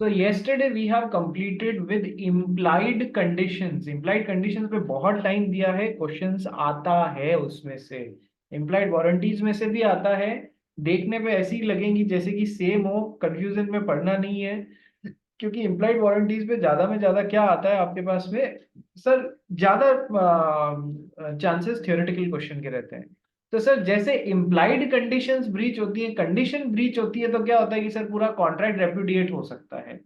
So yesterday we have completed with implied conditions. Implied conditions पे बहुत time दिया है, क्वेश्चंस आता है उसमें से, implied वारंटीज में से भी आता है। देखने पे ऐसी लगेंगी जैसे कि सेम हो, कंफ्यूजन में पड़ना नहीं है, क्योंकि implied वारंटीज पे ज्यादा में ज्यादा क्या आता है आपके पास में सर, ज्यादा चांसेस थियोरेटिकल क्वेश्चन के रहते हैं। तो सर जैसे इम्प्लाइड कंडीशंस ब्रीच होती है, कंडीशन ब्रीच होती है, तो क्या होता है कि सर पूरा कॉन्ट्रैक्ट रेपुडिएट हो सकता है।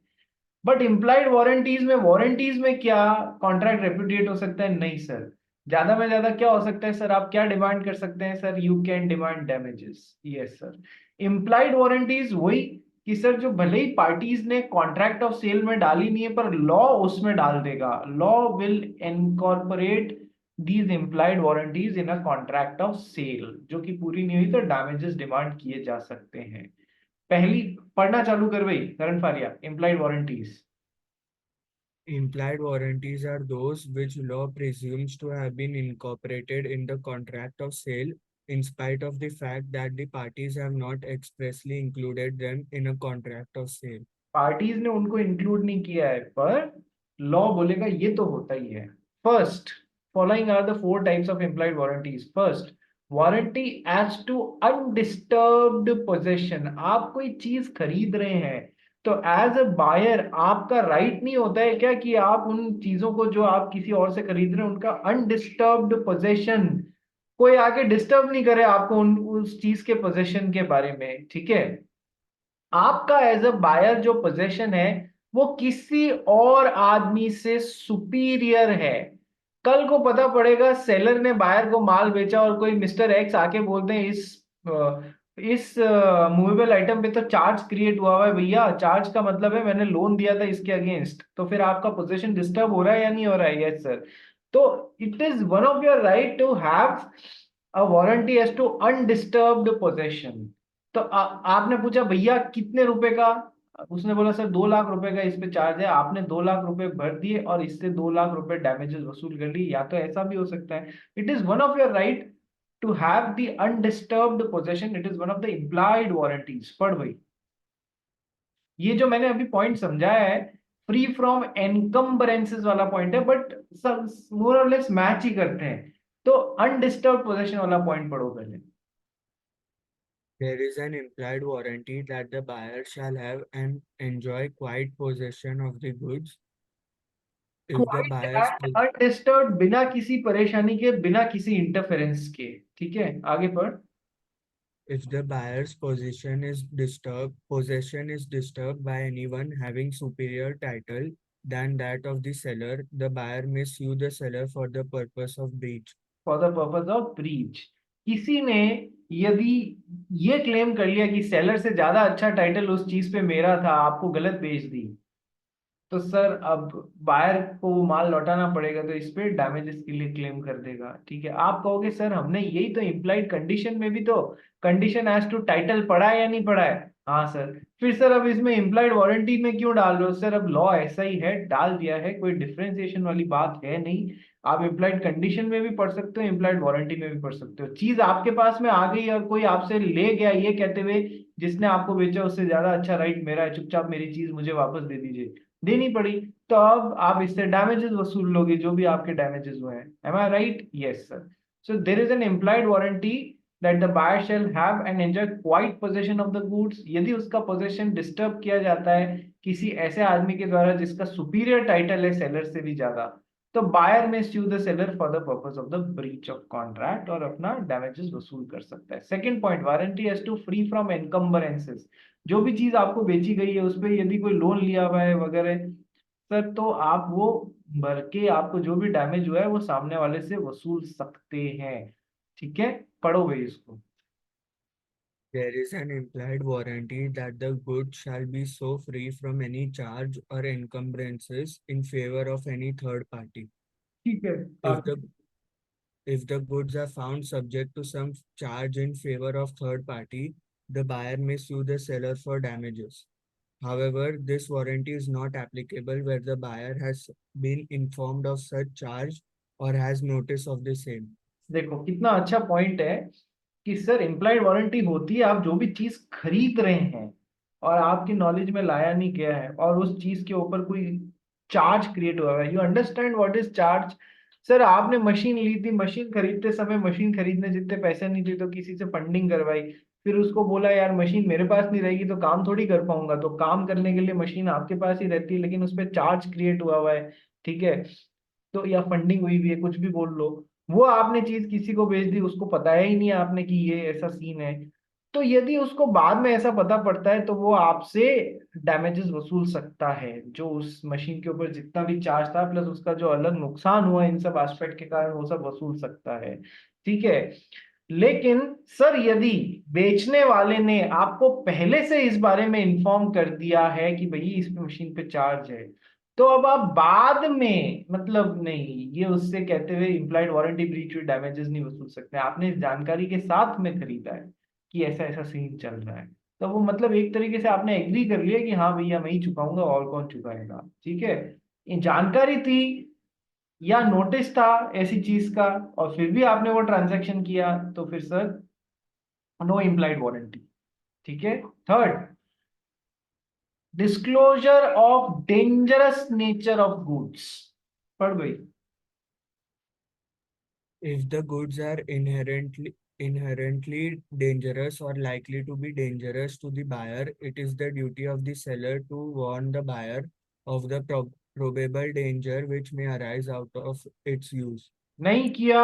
बट इम्प्लाइड वारंटीज में क्या कॉन्ट्रैक्ट रेपुडिएट हो सकता है? नहीं सर। ज्यादा में ज्यादा क्या हो सकता है सर, आप क्या डिमांड कर सकते हैं sir? You can demand damages. Yes sir. Implied warranties वही कि सर जो भले ही पार्टीज ने कॉन्ट्रैक्ट ऑफ सेल में डाली नहीं है, पर लॉ उसमें डाल देगा, law will incorporate these implied warranties in a contract of sale, जो कि पूरी नहीं हुई तो डैमेजेस डिमांड किए जा सकते हैं। पहली पढ़ना चालू कर भाई करण फारिया, implied warranties. Implied warranties are those which law presumes to have been incorporated in the contract of sale in spite of the fact that the parties have not expressly included them in a contract of sale. Parties ने उनको include नहीं किया है, पर law बोलेगा ये तो होता ही है। First, following are the four types of employed warranties. First, warranty as to undisturbed possession. आप कोई चीज खरीद रहे हैं तो एज अ बायर आपका राइट नहीं होता है क्या कि आप उन चीजों को जो आप किसी और से खरीद रहे हैं उनका अनडिस्टर्ब्ड पोजेशन, कोई आके डिस्टर्ब नहीं करे आपको उस चीज के पोजेशन के बारे में, ठीक है। आपका एज अ बायर जो पोजीशन है वो किसी और आदमी से सुपीरियर है। कल को पता पड़ेगा सेलर ने बायर को माल बेचा और कोई मिस्टर एक्स आके बोलते हैं इस मूवेबल आइटम पे तो चार्ज क्रिएट हुआ हुआ है भैया, चार्ज का मतलब है मैंने लोन दिया था इसके अगेंस्ट, तो फिर आपका पोजीशन डिस्टर्ब हो रहा है या नहीं हो रहा है? Yes sir. तो it is one of your right to have a warranty as to undisturbed possession. तो आपने पूछा भैया कितने रुपए का, उसने बोला सर 2 लाख रुपए का इस पे चार्ज है, आपने 2 लाख रुपए भर दिए और इससे 2 लाख रुपए डैमेजेस वसूल कर लिए, या तो ऐसा भी हो सकता है। It is one of your right to have the undisturbed possession, it is one of the implied warranties. पढ़ भाई, ये जो मैंने अभी पॉइंट समझाया है फ्री फ्रॉम एनकम्बरेंसेस वाला पॉइंट है, बट मोर और लेस मैच ही करते हैं। तो अनडिस्टर्ब्ड पोजेशन वाला पॉइंट पढ़ो पहले। There is an implied warranty that the buyer shall have and enjoy quiet possession of the goods if the quiet buyer's and undisturb, बिना किसी परेशानी के, बिना किसी इंटरफेरेंस के। ठीक है, आगे पढ़। if the buyer's possession is disturbed by anyone having superior title than that of the seller, the buyer may sue the seller for the purpose of breach. For the purpose of breach, किसी ने यदि ये claim कर लिया कि seller से ज्यादा अच्छा टाइटल उस चीज पे मेरा था, आपको गलत बेच दी, तो सर अब बायर को वो माल लौटाना पड़ेगा, तो इस पे डैमेजेस के लिए क्लेम कर देगा। ठीक है, आप कहोगे सर हमने यही तो इम्प्लाइड कंडीशन में भी तो कंडीशन एज टू टाइटल पढ़ा है या नहीं पढ़ा है? हाँ सर। फिर सर अब इसमें इम्प्लाइड वारंटी में क्यों डाल रहे हो सर? अब लॉ ऐसा ही है, डाल दिया है, कोई डिफरेंशिएशन वाली बात है नहीं। आप इम्प्लाइड कंडीशन में भी पढ़ सकते हो, इम्प्लाइड वारंटी में भी पढ़ सकते हो। चीज आपके पास में आ गई और कोई आपसे ले गया ये कहते हुए जिसने आपको बेचा उससे ज्यादा अच्छा राइट मेरा है, चुपचाप मेरी चीज मुझे वापस दे दीजिए, देनी पड़ी, तो अब आप इससे डैमेजेस वसूल लोगे जो भी आपके डैमेजेस हुए हैं। Am I right? Yes sir. So there is an implied warranty that the buyer shall have and enjoy quiet possession of the goods, यदि उसका पोजेशन डिस्टर्ब किया जाता है किसी ऐसे आदमी के द्वारा जिसका सुपीरियर टाइटल है सेलर से भी ज्यादा, तो buyer may sue the seller for the purpose of the breach of contract और अपना डैमेजेस वसूल कर सकता है। Second point, warranty has to free from encumbrances. जो भी चीज आपको बेची गई है उस पर यदि कोई लोन लिया हुआ है वगैरह सर, तो आप वो भर के आपको जो भी डैमेज हुआ है वो सामने वाले से वसूल सकते हैं। ठीक है, पढ़ो भाई इसको। There is an implied warranty that the goods shall be so free from any charge or encumbrances in favor of any third party. ठीक है, If आगे। the if the goods are found subject to some charge in favor of third party, the buyer may sue the seller for damages. However, this warranty is not applicable where the buyer has been informed of such charge or has notice of the same. देखो कितना अच्छा point है कि sir implied warranty होती है आप जो भी चीज खरीद रहे हैं, और आपकी नॉलेज में लाया नहीं गया है और उस चीज के ऊपर कोई चार्ज क्रिएट हुआ है, you understand what is charge? Sir आपने मशीन ली थी, मशीन खरीदते समय मशीन खरीदने जितने पैसे नहीं थे तो किसी से फंडिंग करवाई, फिर उसको बोला यार मशीन मेरे पास नहीं रहेगी तो काम थोड़ी कर पाऊंगा, तो काम करने के लिए मशीन आपके पास ही रहती है लेकिन उस पर चार्ज क्रिएट हुआ है, ठीक है, तो या फंडिंग हुई भी है, कुछ भी बोल लो, वो आपने चीज किसी को बेच दी, उसको बताया ही नहीं आपने कि ये ऐसा सीन है, तो यदि उसको बाद में ऐसा पता पड़ता है तो वो आपसे डैमेजेस वसूल सकता है, जो उस मशीन के ऊपर जितना भी चार्ज था प्लस उसका जो अलग नुकसान हुआ इन सब एस्पेक्ट के कारण वो सब वसूल सकता है, ठीक है। लेकिन सर यदि बेचने वाले ने आपको पहले से इस बारे में इन्फॉर्म कर दिया है कि भाई इस मशीन पे चार्ज है, तो अब आप बाद में मतलब नहीं, ये उससे कहते हुए इम्प्लाइड वारंटी ब्रीच हुई डैमेजेस नहीं वसूल सकते, आपने इस जानकारी के साथ में खरीदा है कि ऐसा ऐसा सीन चल रहा है, तो वो मतलब एक तरीके से आपने एग्री कर लिया कि हाँ भैया मैं ही चुकाऊंगा और कौन चुकाएगा, ठीक है। ये जानकारी थी या नोटिस था ऐसी चीज का और फिर भी आपने वो ट्रांजैक्शन किया, तो फिर सर नो इम्प्लाइड वारंटी, ठीक है। Third, disclosure of dangerous nature of goods, पढ़ गई। If the goods are inherently dangerous or likely to be dangerous to the buyer, it is the duty of the seller to warn the buyer of the probable danger which may arise out of its use. नहीं किया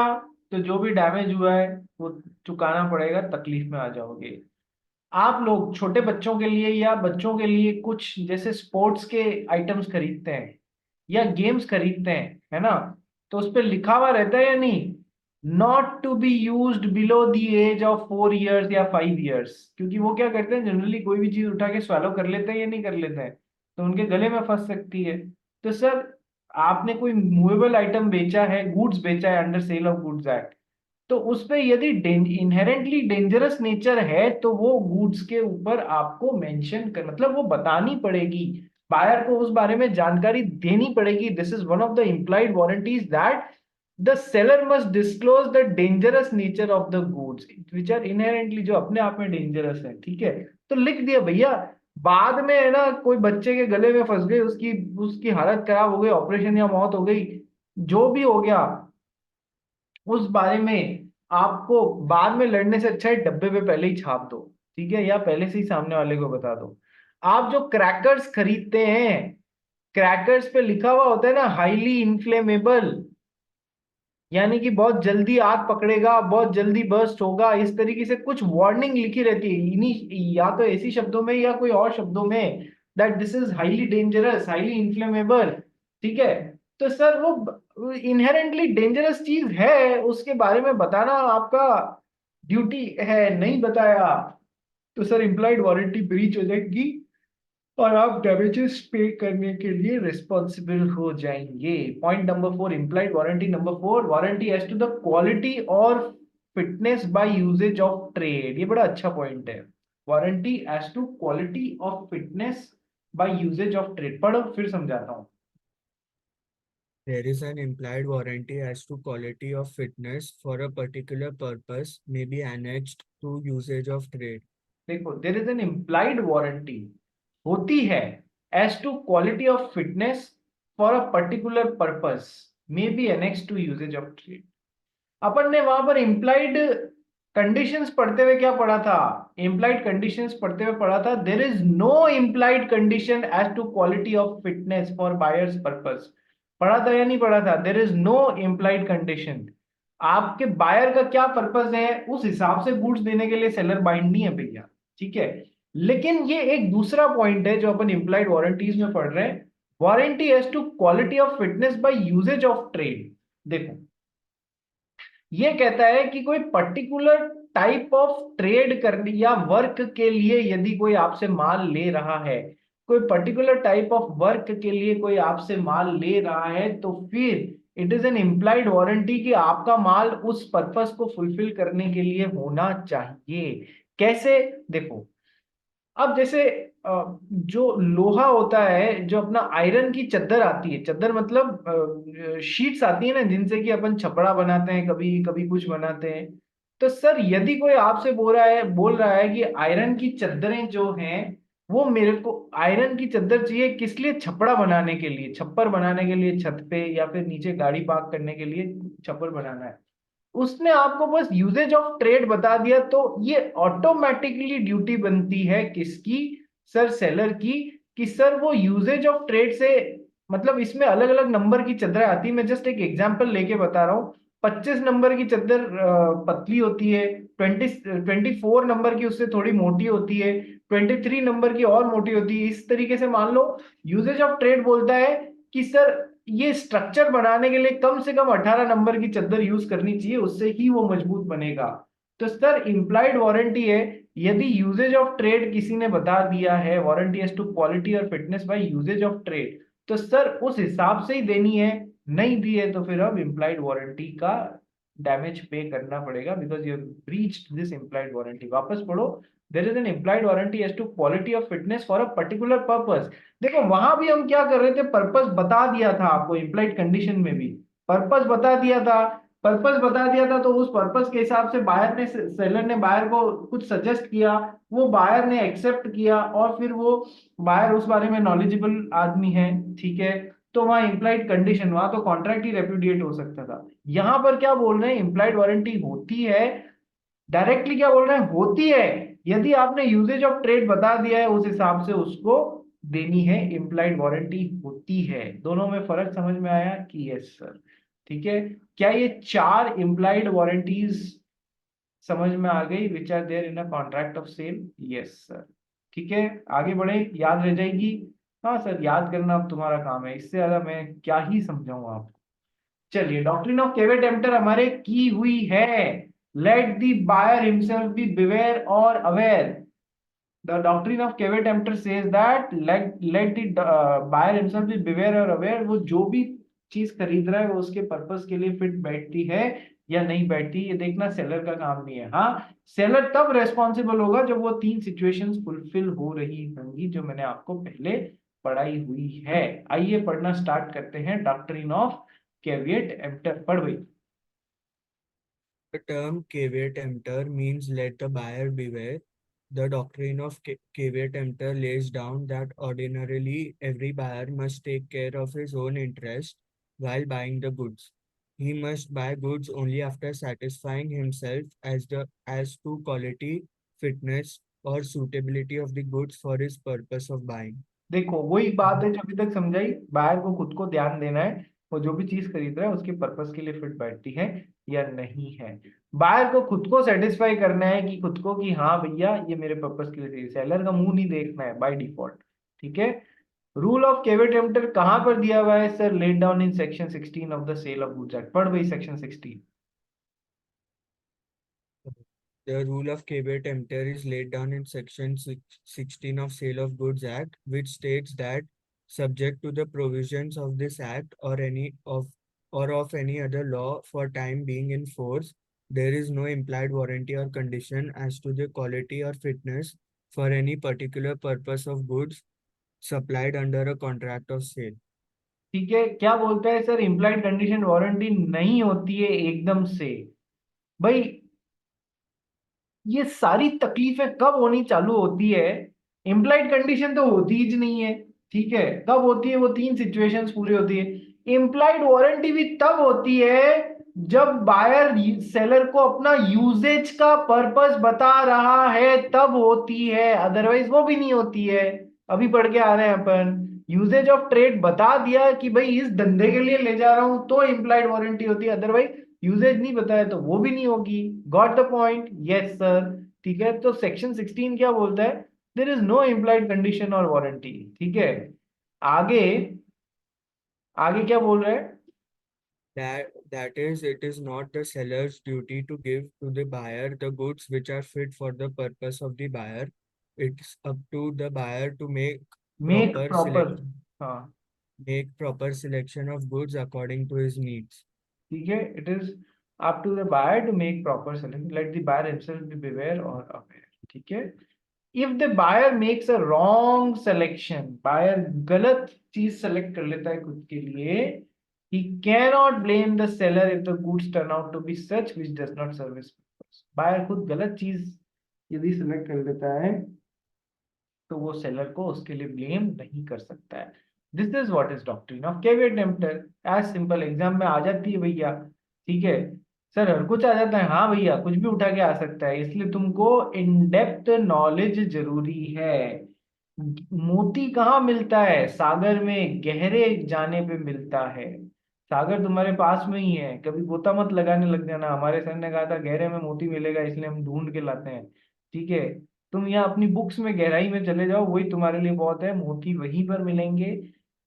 तो जो भी damage हुआ है वो चुकाना पड़ेगा, तकलीफ में आ जाओगे। आप लोग छोटे बच्चों के लिए या बच्चों के लिए कुछ जैसे स्पोर्ट्स के आइटम्स खरीदते हैं या गेम्स खरीदते हैं, है ना, तो उस पर लिखा हुआ रहता है या नहीं, not to be used below the age of 4 years या 5 इयर्स, क्योंकि वो क्या करते हैं जनरली कोई भी चीज उठा के swallow कर लेते हैं या नहीं कर लेते हैं, तो उनके गले में फंस सकती है। तो सर आपने कोई मूवेबल आइटम बेचा है, गुड्स बेचा है under sale of goods act, तो उस पे यदि इनहेरेंटली डेंजरस नेचर है तो वो गुड्स के ऊपर आपको मेंशन कर मतलब वो बतानी पड़ेगी, बायर को उस बारे में जानकारी देनी पड़ेगी। This is one of the implied warranties that the seller must disclose the dangerous nature of the goods which are inherently, जो अपने आप में डेंजरस है, ठीक है। तो लिख दिया भैया, बाद में है ना कोई बच्चे के गले में फंस गई, उसकी उसकी हालत खराब हो गई, ऑपरेशन या मौत हो गई, जो भी हो गया, उस बारे में आपको बाद में लड़ने से अच्छा है डब्बे पे पहले ही छाप दो, ठीक है, या पहले से ही सामने वाले को बता दो। आप जो क्रैकर्स खरीदते हैं, क्रैकर्स पे लिखा हुआ होता है ना हाईली इन्फ्लेमेबल, यानी कि बहुत जल्दी आग पकड़ेगा, बहुत जल्दी बर्स्ट होगा, इस तरीके से कुछ वार्निंग लिखी रहती है इन्हीं या तो ऐसी शब्दों में या कोई और शब्दों में, that this is highly dangerous, highly inflammable, ठीक है। तो सर वो इनहेरेंटली डेंजरस चीज है, उसके बारे में बताना आपका ड्यूटी है, नहीं बताया तो सर इम्प्लॉयड वारंटी ब्रीच हो जाएगी और आप डैमेजेस पे करने के लिए रिस्पॉन्सिबल हो जाएंगे। Point number 4, implied warranty number 4, warranty as to the quality और fitness by usages of trade, ये बड़ा अच्छा पॉइंट है। Warranty as to quality of fitness by usages of trade, पढ़ो फिर समझाता हूँ। There is an implied warranty as to quality of fitness for a particular purpose may be annexed to usage of trade. देखो there is an implied warranty होती है as to quality of fitness for a particular purpose may be annex to usages of trade. अपन ने वहां पर implied conditions पढ़ते हुए क्या पढ़ा था, इम्प्लाइड कंडीशंस पढ़ते हुए पढ़ा था there is no implied condition as to quality of fitness for buyers purpose, पढ़ा था या नहीं पढ़ा था, there is no implied condition, आपके बायर का क्या पर्पस है उस हिसाब से गुड्स देने के लिए सेलर बाइंड नहीं है भैया, ठीक है। लेकिन ये एक दूसरा पॉइंट है जो अपन इम्प्लाइड वारंटीज में पढ़ रहे हैं, warranty as to quality of fitness by usages of trade. देखो ये कहता है कि कोई पर्टिकुलर टाइप ऑफ ट्रेड करने या वर्क के लिए यदि कोई आपसे माल ले रहा है, कोई पर्टिकुलर टाइप ऑफ वर्क के लिए कोई आपसे माल ले रहा है, तो फिर it is an implied warranty कि आपका माल उस पर्पस को फुलफिल करने के लिए होना चाहिए। कैसे, देखो अब जैसे जो लोहा होता है, जो अपना आयरन की चद्दर आती है, चद्दर मतलब शीट्स आती है ना जिनसे कि अपन छपड़ा बनाते हैं, कभी कभी कुछ बनाते हैं, तो सर यदि कोई आपसे बोल रहा है कि आयरन की चद्दरें जो हैं वो मेरे को आयरन की चादर चाहिए किस लिए, छपड़ा बनाने के लिए, छप्पर बनाने के लिए, छत पे या फिर नीचे गाड़ी पार्क करने के लिए छप्पर बनाना है। उसने आपको बस यूजेज ऑफ ट्रेड बता दिया, तो ये ऑटोमेटिकली ड्यूटी बनती है किसकी, सर सेलर की, कि सर वो यूजेज ऑफ ट्रेड से, मतलब इसमें अलग अलग नंबर की चादरें आती है, मैं जस्ट एक एग्जांपल लेके बता रहा हूँ। 25 नंबर की चादर पतली होती है, 24 नंबर की उससे थोड़ी मोटी होती है, 23 नंबर की और मोटी होती है, इस तरीके से मान लो। यूजेज ऑफ ट्रेड बोलता है कि सर ये स्ट्रक्चर बनाने के लिए कम से कम 18 नंबर की चादर यूज करनी चाहिए, उससे ही वो मजबूत बनेगा। तो सर इंप्लाइड वारंटी है, यदि यूजेज ऑफ ट्रेड किसी ने बता दिया है, वारंटी एज टू क्वालिटी और fitness by usages of trade, तो सर उस हिसाब से ही देनी है। नहीं दी है तो फिर अब इंप्लाइड वारंटी का डैमेज पे करना पड़ेगा, because you breached this implied warranty. वापस पढ़ो, there is an implied warranty as to quality of fitness for a particular purpose. देखो वहां भी हम क्या कर रहे थे, पर्पस बता दिया था आपको, इंप्लाइड कंडीशन में भी पर्पस बता दिया था। पर्पस बता दिया था तो उस पर्पस के हिसाब से बायर ने, सेलर ने बायर को कुछ सजेस्ट किया, वो बायर ने एक्सेप्ट किया, और फिर वो बायर उस बारे में नॉलेजेबल आदमी है, ठीक है, तो वहां इंप्लाइड कंडीशन, वहां तो कॉन्ट्रैक्ट ही रेपुडिएट हो सकता था। यहां पर क्या बोल रहे हैं, इंप्लाइड वारंटी होती है, डायरेक्टली क्या बोल रहे हैं, होती है, यदि आपने यूजेज ऑफ ट्रेड बता दिया है उस हिसाब से उसको देनी है, इंप्लाइड वारंटी होती है। दोनों में फर्क समझ में आया कि यस सर, ठीक है। क्या ये 4 इंप्लाइड वारंटीज समझ में आ गई, which are there in a contract of sale? Yes sir, ठीक है। आगे बढ़े, याद रह जाएगी। हाँ सर, याद करना अब तुम्हारा काम है, इससे ज्यादा मैं क्या ही समझाऊं आपको। चलिए, डॉक्ट्रिन ऑफ केवेट एम्पटर हमारे की हुई है। Let the buyer himself be beware और aware. The doctrine of caveat emptor says that let the buyer himself be beware और अवेयर, वो जो भी चीज खरीद रहा है वो उसके पर्पस के लिए फिट बैठती है या नहीं बैठती, ये देखना सेलर का काम नहीं है। हाँ, सेलर तब रेस्पॉन्सिबल होगा जब वो 3 सिचुएशंस फुलफिल हो रही होंगी, जो मैंने आपको पहले पढ़ाई हुई है। आइए पढ़ना स्टार्ट करते हैं, डॉक्ट्रिन ऑफ कैविएट एम्पटर। पढ़ भाई। The term caveat emptor means let the buyer beware. The doctrine of caveat emptor lays down that ordinarily every buyer must take care of his own interest while buying the goods. He must buy goods only after satisfying himself as to quality, fitness, or suitability of the goods for his purpose of buying. देखो वही बात है जो अभी तक समझाई, buyer को खुद को ध्यान देना है, वो जो भी चीज खरीद रहा है उसके पर्पस के लिए फिट बैठती है या नहीं है। बायर को खुद को सेटिस्फाई करना है कि खुद को, कि हाँ भैया ये मेरे पर्पस के लिए चाहिए, सेलर का मुंह नहीं देखना है बाय डिफॉल्ट, ठीक है। रूल ऑफ केवेट एम्पटर कहाँ पर दिया हुआ है sir? Laid down in section 16 of the sale of goods act. पढ़ भाई section 16। The rule of caveat emptor is laid down in Section 16 of Sale of Goods Act, which states that, subject to the provisions of this Act or of any other law for time being in force, there is no implied warranty or condition as to the quality or fitness for any particular purpose of goods supplied under a contract of sale. ठीक है, क्या बोलता है sir, implied condition warranty नहीं होती है एकदम से। भाई ये सारी तकलीफें कब होनी चालू होती है? इम्प्लाइड कंडीशन तो होती ही नहीं है, ठीक है। कब होती है? वो 3 सिचुएशंस पूरी होती है। इम्प्लाइड वारंटी भी तब होती है जब बायर सेलर को अपना यूजेज का पर्पस बता रहा है, तब होती है, अदरवाइज वो भी नहीं होती है। अभी पढ़ के आ रहे हैं अपन, यूजेज ऑफ ट्रेड बता दिया कि भाई इस धंधे के लिए ले जा रहा हूं तो इम्प्लाइड वारंटी होती है, अदरवाइज यूजेज नहीं बताया तो वो भी नहीं होगी। Got the point? Yes sir, ठीक है। तो सेक्शन 16 क्या बोलता है? There is no implied condition और वारंटी, ठीक है। आगे, आगे क्या बोल रहे हैं? That is, it is not the seller's duty to give to the buyer the goods which are fit for the purpose of the buyer. It's up to the buyer to make proper proper, select हाँ, make proper selection of goods according to his needs. ठीक है। It is up to the buyer to make proper selection, let the buyer himself be beware और aware, ठीक है। If the buyer makes a wrong selection, buyer गलत चीज select कर लेता है खुद के लिए, he cannot blame the seller if the goods turn out to be such which does not serve his purpose। Buyer खुद गलत चीज यदि सेलेक्ट कर लेता है तो वो सेलर को उसके लिए ब्लेम नहीं कर सकता है। This is what is doctrine of caveat emptor. As simple, exam में आ जाती है भैया, ठीक है। सर हर कुछ आ जाता है, हाँ भैया कुछ भी उठा के आ सकता है, इसलिए तुमको इन डेप्थ नॉलेज जरूरी है। मोती कहाँ मिलता है? सागर में, गहरे जाने पे मिलता है। सागर तुम्हारे पास में ही है, कभी गोता मत लगाने लग जाना। हमारे सर ने कहा था गहरे में मोती मिलेगा, इसलिए हम ढूंढ के लाते हैं, ठीक है। तुम यहाँ अपनी बुक्स में गहराई में चले जाओ, वही तुम्हारे लिए बहुत है, मोती वहीं पर मिलेंगे।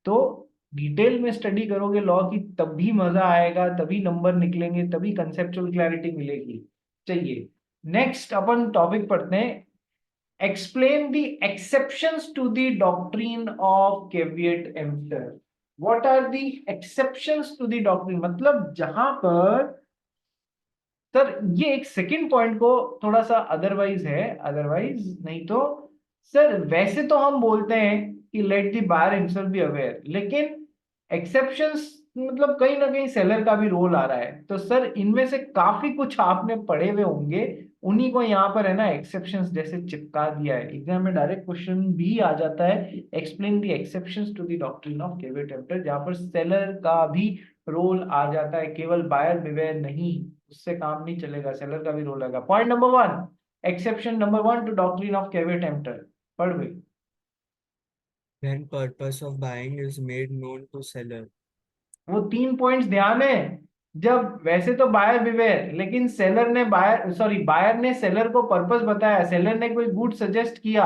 तो डिटेल में स्टडी करोगे लॉ की, तभी मजा आएगा, तभी नंबर निकलेंगे, तभी कंसेप्चुअल क्लैरिटी मिलेगी। चलिए नेक्स्ट अपन टॉपिक पढ़ते हैं। Explain the exceptions to the doctrine of caveat emptor. What are the exceptions to the doctrine? मतलब जहां पर, सर ये एक सेकंड पॉइंट को थोड़ा सा अदरवाइज है, अदरवाइज नहीं तो सर वैसे तो हम बोलते हैं कि let the buyer himself be aware, लेकिन एक्सेप्शंस मतलब कहीं ना कहीं सेलर का भी रोल आ रहा है। तो सर इनमें से काफी कुछ आपने पढ़े हुए होंगे, उन्हीं को यहाँ पर है ना एक्सेप्शंस जैसे चिपका दिया है। एग्जाम में डायरेक्ट क्वेश्चन भी आ जाता है, explain the exceptions to the doctrine of caveat emptor, जहां पर सेलर का भी रोल आ जाता है, केवल बायर बिवेयर नहीं, उससे काम नहीं चलेगा, सेलर का भी रोल आएगा। Point number one, exception number one two doctrine of caveat emptor, पढ़ भाई। When purpose of buying is made known to seller. वो 3 पॉइंट्स ध्यान है। जब वैसे तो बायर बिवेयर, लेकिन सेलर ने बायर, सॉरी बायर ने सेलर को पर्पस बताया, सेलर ने कोई गुड सजेस्ट किया,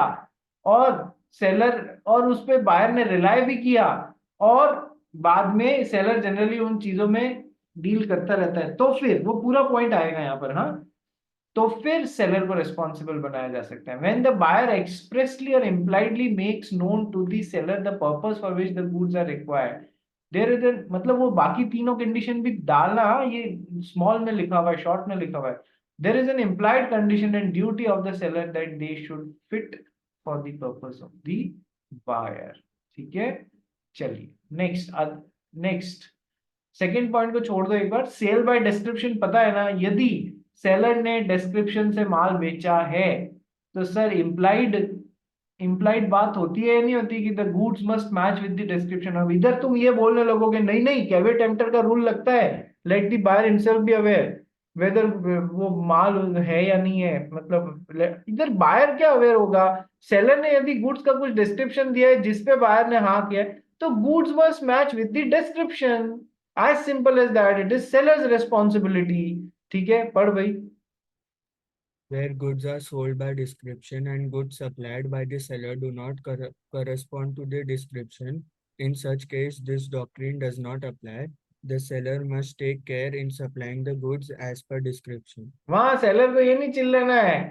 और सेलर और उस पे बायर ने रिलाय भी किया, और बाद में सेलर जनरली उन चीजों में डील करता रहता है, तो फिर वो पूरा पॉइंट आएगा यहाँ पर, हाँ। तो फिर सेलर को रिस्पॉन्सिबल बनाया जा सकता है। व्हेन द बायर एक्सप्रेसली और impliedly makes known to the seller the purpose for which the goods are required, there is मतलब वो बाकी तीनों कंडीशन भी डालना, ये स्मॉल में लिखा हुआ है, शॉर्ट में लिखा हुआ है। There is an implied condition and duty of the seller that they should fit for the purpose of the buyer, ठीक है। चलिए नेक्स्ट, नेक्स्ट सेकेंड पॉइंट को छोड़ दो एक बार। सेल बाय डिस्क्रिप्शन पता है ना, यदि सेलर ने डिस्क्रिप्शन से माल बेचा है, तो सर इम्प्लाइड, इम्प्लाइड बात होती है या नहीं होती कि the goods must match with the description. अब इधर तुम ये बोलने लगोगे नहीं नहीं कैविएट टेम्पटर का रूल लगता है, let the buyer himself be aware whether वो माल है या नहीं है। मतलब इधर बायर क्या अवेयर होगा? सेलर ने यदि गुड्स का कुछ डिस्क्रिप्शन दिया है जिसपे बायर ने हाँ किया है, तो goods must match with the description, as simple as that, it is seller's responsibility, ठीक है। पढ़ भाई। Where goods are sold by description and goods supplied by the seller do not correspond to the description, in such case this doctrine does not apply. The seller must take care in supplying the goods as per description. वहां seller को ये नहीं चिल लेना है,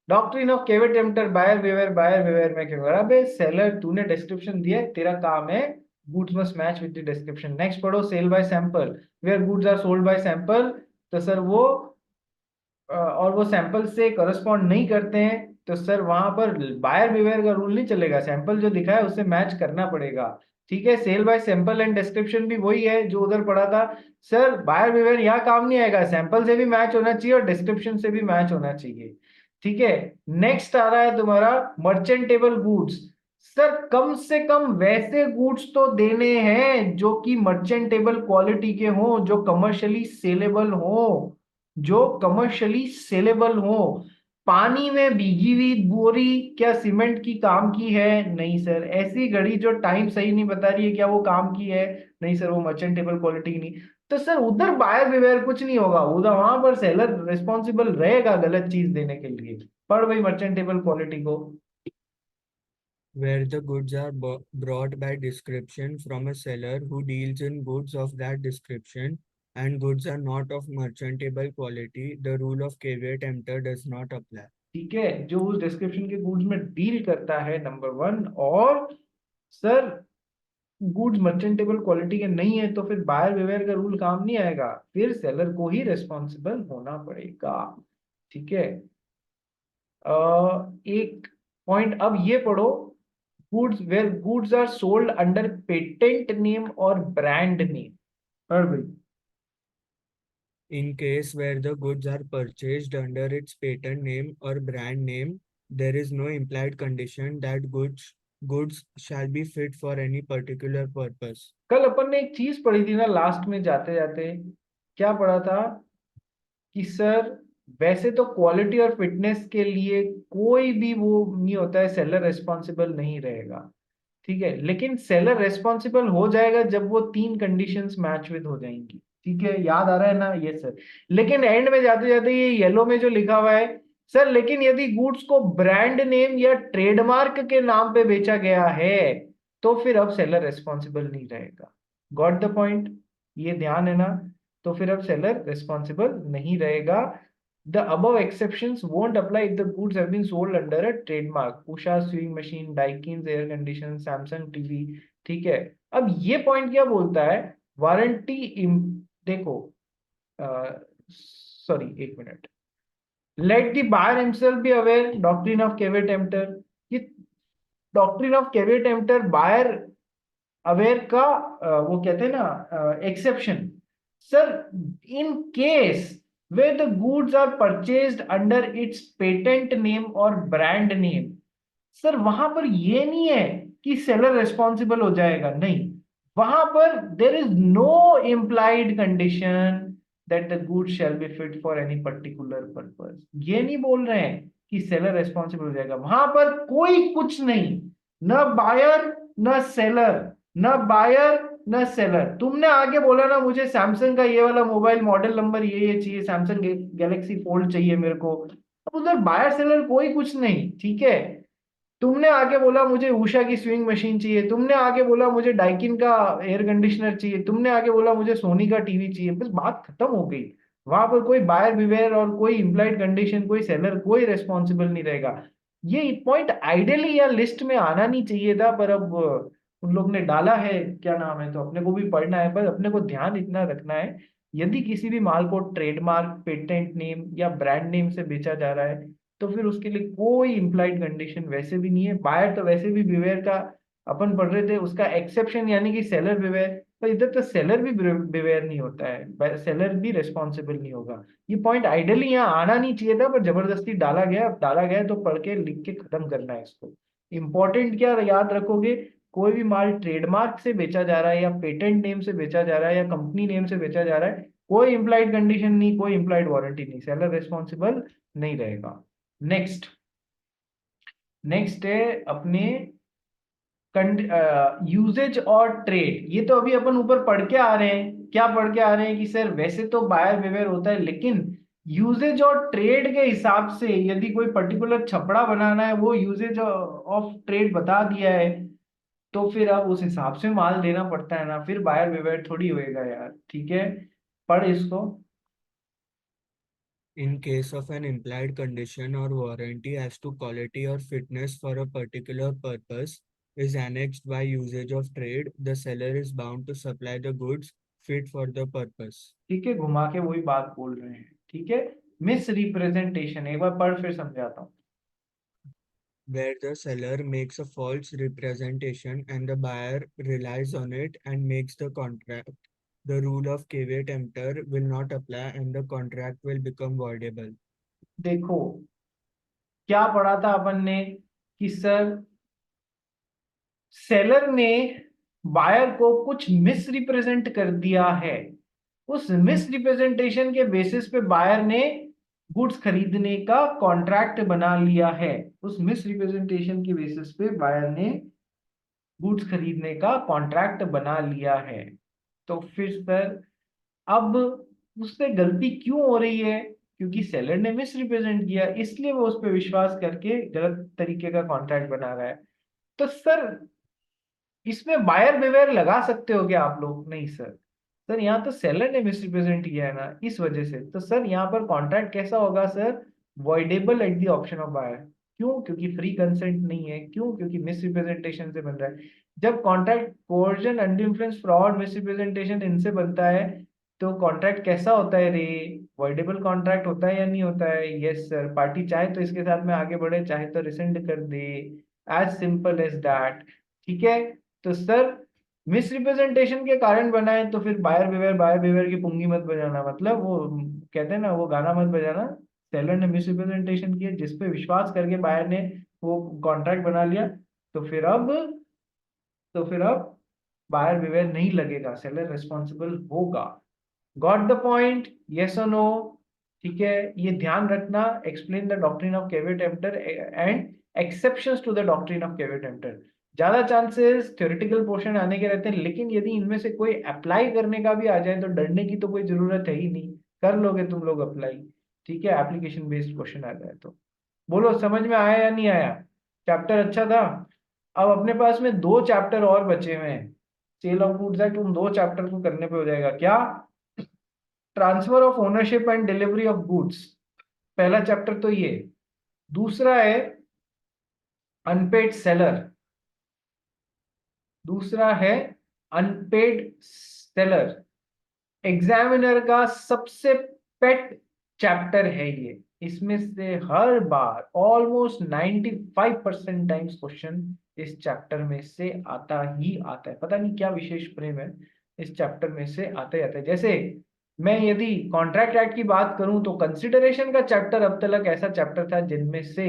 doctrine of caveat emptor buyer beware, buyer beware में क्यों करा बे? सेलर तूने डिस्क्रिप्शन दिया है, तेरा काम है, goods must match with the description. Next पढ़ो, sale by sample, where goods are sold by sample, तो सर वो और वो सैंपल से करस्पॉन्ड नहीं करते हैं, तो सर वहां पर बायर बिवेयर का रूल नहीं चलेगा, सैंपल जो दिखा है उससे मैच करना पड़ेगा, ठीक है। Sale by sample and description भी वही है जो उधर पढ़ा था। सर बायर बिवेयर यहाँ काम नहीं आएगा, सैंपल से भी मैच होना चाहिए और डिस्क्रिप्शन से भी मैच होना चाहिए, ठीक है। नेक्स्ट आ रहा है तुम्हारा मर्चेंटेबल गुड्स। सर कम से कम वैसे गुड्स तो देने हैं जो कि मर्चेंटेबल क्वालिटी के हों, जो कमर्शियली सेलेबल हो, जो कमर्शियली सेलेबल हो। पानी में भीगी हुई बोरी क्या सीमेंट की काम की है? नहीं सर। ऐसी घड़ी जो टाइम सही नहीं बता रही है, क्या वो काम की है? नहीं सर, वो मर्चेंटेबल क्वालिटी की नहीं। तो सर उधर बायर बिवेयर कुछ नहीं होगा, उधर वहां पर सेलर रिस्पॉन्सिबल रहेगा गलत चीज देने के लिए। पढ़ भाई मर्चेंटेबल क्वालिटी को। Where the goods are brought by description from a seller who deals in goods of that description and goods are not of merchantable quality, the rule of caveat emptor does not apply. ठीक है, जो उस description के goods में deal करता है, number one, और sir goods मर्चेंटेबल quality के नहीं है, तो फिर बायर बिवेयर का रूल काम नहीं आएगा, फिर सेलर को ही रिस्पॉन्सिबल होना पड़ेगा, ठीक है। एक पॉइंट अब ये पढ़ो, goods where goods are sold under patent name और ब्रांड नेम। पढ़ भाई। In case where the goods are purchased under its patent name or brand name, there is no implied condition that goods shall be fit for any particular purpose. कल अपन ने एक चीज पढ़ी थी ना लास्ट में जाते जाते, क्या पढ़ा था कि सर वैसे तो क्वालिटी और फिटनेस के लिए कोई भी वो नहीं होता है, सेलर रेस्पॉन्सिबल नहीं रहेगा, ठीक है, लेकिन सेलर रेस्पॉन्सिबल हो जाएगा जब वो तीन कंडीशंस मैच विद हो जाएंगी, ठीक है, याद आ रहा है ना ये सर। लेकिन एंड में जाते जाते ये येलो में जो लिखा हुआ है, सर लेकिन यदि गुड्स को ब्रांड नेम या ट्रेडमार्क के नाम पे बेचा गया है तो फिर अब सेलर रेस्पॉन्सिबल नहीं रहेगा। गॉट द पॉइंट, ये ध्यान है ना। तो फिर अब सेलर रेस्पॉन्सिबल नहीं रहेगा। The above exceptions won't apply if the goods have been sold under a trademark. Usha sewing machine, Daikin's air conditioner, Samsung TV, ठीक है। अब ये पॉइंट क्या बोलता है, वारंटी, देखो, सॉरी एक minute, let the buyer himself be aware, doctrine of caveat emptor, ये doctrine of caveat emptor buyer aware का वो कहते हैं ना exception. Sir in case where the goods are purchased under its patent name और brand name, sir वहां पर ये नहीं है कि सेलर रेस्पॉन्सिबल हो जाएगा, नहीं, वहां पर there is no implied condition that the good shall be fit for any particular purpose. ये नहीं बोल रहे हैं कि सेलर रेस्पॉन्सिबल हो जाएगा, वहां पर कोई कुछ नहीं, न बायर न सेलर, न बायर न सेलर। तुमने आगे बोला ना मुझे सैमसंग का ये वाला मोबाइल मॉडल नंबर ये चाहिए, सैमसंग गैलेक्सी फोल्ड चाहिए मेरे को, अब उधर बायर सेलर कोई कुछ नहीं, ठीक है। तुमने आगे बोला मुझे उषा की स्विंग मशीन चाहिए, तुमने आगे बोला मुझे डाइकिन का एयर कंडीशनर चाहिए, तुमने आगे बोला मुझे सोनी का टीवी चाहिए, बस बात खत्म हो गई। वहां पर कोई बायर बिवेयर और कोई इम्प्लाइड कंडीशन, कोई सेलर, कोई रेस्पॉन्सिबल नहीं रहेगा। ये पॉइंट आइडियली या लिस्ट में आना नहीं चाहिए था, पर अब उन लोग ने डाला है, क्या नाम है, तो अपने को भी पढ़ना है, पर अपने को ध्यान इतना रखना है, यदि किसी भी माल को ट्रेडमार्क, पेटेंट नेम या ब्रांड नेम से बेचा जा रहा है तो फिर उसके लिए कोई इम्प्लाइड कंडीशन वैसे भी नहीं है। बायर तो वैसे भी बिवेयर का अपन पढ़ रहे थे, उसका एक्सेप्शन यानी कि सेलर बिवेयर, पर इधर तो सेलर भी बिवेयर नहीं होता है, सेलर भी रेस्पॉन्सिबल नहीं होगा। ये पॉइंट आइडियली यहाँ आना नहीं चाहिए था, पर जबरदस्ती डाला गया, अब डाला गया तो पढ़ के लिख के खत्म करना है इसको। इंपॉर्टेंट क्या याद रखोगे, कोई भी माल ट्रेडमार्क से बेचा जा रहा है या पेटेंट नेम से बेचा जा रहा है या कंपनी नेम से बेचा जा रहा है, कोई इम्प्लाइड कंडीशन नहीं, कोई इम्प्लाइड वारंटी नहीं, सेलर रेस्पॉन्सिबल नहीं रहेगा। नेक्स्ट, नेक्स्ट है अपने यूजेज और ट्रेड। ये तो अभी अपन ऊपर पढ़ के आ रहे हैं, क्या पढ़ के आ रहे हैं कि सर वैसे तो बायर बिवेयर होता है, लेकिन यूजेज और ट्रेड के हिसाब से यदि कोई पर्टिकुलर छपड़ा बनाना है, वो यूजेज ऑफ ट्रेड बता दिया है, तो फिर अब उस हिसाब से माल देना पड़ता है ना, फिर बायर बिवेयर थोड़ी होएगा यार, ठीक है, पढ़ इसको। In case of an implied condition or warranty as to quality or fitness for a particular purpose is annexed by usage of trade, the seller is bound to supply the goods fit for the purpose. ठीक है, घुमा के वही बात बोल रहे हैं, ठीक है। मिस रिप्रेजेंटेशन एक बार पढ़ फिर समझाता हूँ। Where the seller makes a false representation and the buyer relies on it and makes the contract, the rule of caveat emptor will not apply and the contract will become voidable. देखो क्या पढ़ा था अपन ने कि sir seller ने buyer को कुछ miss represent कर दिया है, उस मिस रिप्रेजेंटेशन के बेसिस पे बायर ने गुड्स खरीदने का कॉन्ट्रैक्ट बना लिया है, उस मिस रिप्रेजेंटेशन के बेसिस पे बायर ने गुड्स खरीदने का कॉन्ट्रैक्ट बना लिया है। तो फिर सर अब उससे गलती क्यों हो रही है, क्योंकि सेलर ने मिस रिप्रेजेंट किया, इसलिए वो उस पर विश्वास करके गलत तरीके का कॉन्ट्रैक्ट बना रहा है। तो सर इसमें बायर बिवेयर लगा सकते हो क्या आप लोग, नहीं सर। सर यहाँ तो सेलर ने मिस रिप्रेजेंट किया है ना, इस वजह से तो सर यहाँ पर कॉन्ट्रैक्ट कैसा होगा sir, voidable at the option of buyer. क्यों, क्योंकि फ्री कंसेंट नहीं है, क्यों, क्योंकि मिस रिप्रेजेंटेशन से बन रहा है। जब contract coercion, under influence, fraud, miss representation इनसे बनता है तो कॉन्ट्रैक्ट कैसा होता है रे, वॉइडेबल कॉन्ट्रैक्ट होता है या नहीं होता है। यस सर, पार्टी चाहे तो इसके साथ में आगे बढ़े, चाहे तो रिसेंड कर दे, एज सिंपल एज दैट, ठीक है। तो सर मिस रिप्रेजेंटेशन के कारण बनाए तो फिर बायर बिवेयर की पुंगी मत बजाना, मतलब वो कहते हैं ना वो गाना मत बजाना, सेलर ने मिस रिप्रेजेंटेशन किया, जिसपे विश्वास करके बायर ने वो कॉन्ट्रैक्ट बना लिया, तो फिर अब बायर विवेयर नहीं लगेगा, सेलर रिस्पॉन्सिबल होगा। गॉट द पॉइंट, यस और नो? ठीक है, ये ध्यान रखना। Explain the doctrine of caveat emptor and exceptions to the doctrine of caveat emptor. ज्यादा चांसेस थ्योरेटिकल पोर्शन आने के रहते हैं, लेकिन यदि इनमें से कोई अप्लाई करने का भी आ जाए तो डरने की तो कोई जरूरत है ही नहीं, कर लोगे तुम लोग अप्लाई। ठीक है, एप्लीकेशन बेस्ड क्वेश्चन आ जाए तो। बोलो समझ में आया या नहीं आया? चैप्टर अच्छा था। अब अपने पास में 2 चैप्टर और बचे हुए हैं। सेल ऑफ गुड्स एक्ट उन 2 चैप्टर को करने पे हो जाएगा। क्या? Transfer of ownership and delivery of goods, पहला चैप्टर तो ये। दूसरा है अनपेड सेलर, दूसरा है अनपेड सेलर। एग्जामिनर का सबसे पेट चैप्टर है ये। इसमें से हर बार ऑलमोस्ट 95% टाइम्स क्वेश्चन इस चैप्टर में से आता ही आता है। पता नहीं क्या विशेष प्रेम है, इस चैप्टर में से आता ही आता है। जैसे मैं यदि कॉन्ट्रैक्ट एक्ट की बात करूं तो कंसिडरेशन का चैप्टर अब तक ऐसा चैप्टर था जिनमें से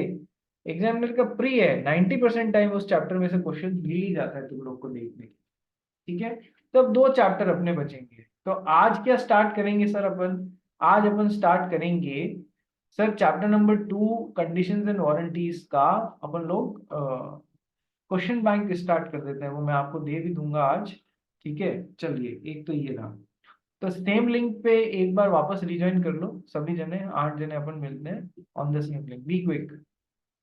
एग्जामिनर का प्री है 90% टाइम उस चैप्टर में से क्वेश्चन मिल ही जाता है तुम लोग को देखने की। ठीक है, तो अब 2 चैप्टर अपने बचेंगे। तो आज क्या स्टार्ट करेंगे सर अपन? आज अपन स्टार्ट करेंगे sir chapter number 2 conditions and warranties का। अपन लोग क्वेश्चन बैंक स्टार्ट कर देते हैं, वो मैं आपको दे भी दूंगा आज। ठीक है, चलिए, एक तो ये रहा। तो सेम लिंक पे एक बार वापस रिज्वाइन कर लो सभी जने, 8 जने अपन मिलते हैं on the same link. Be quick.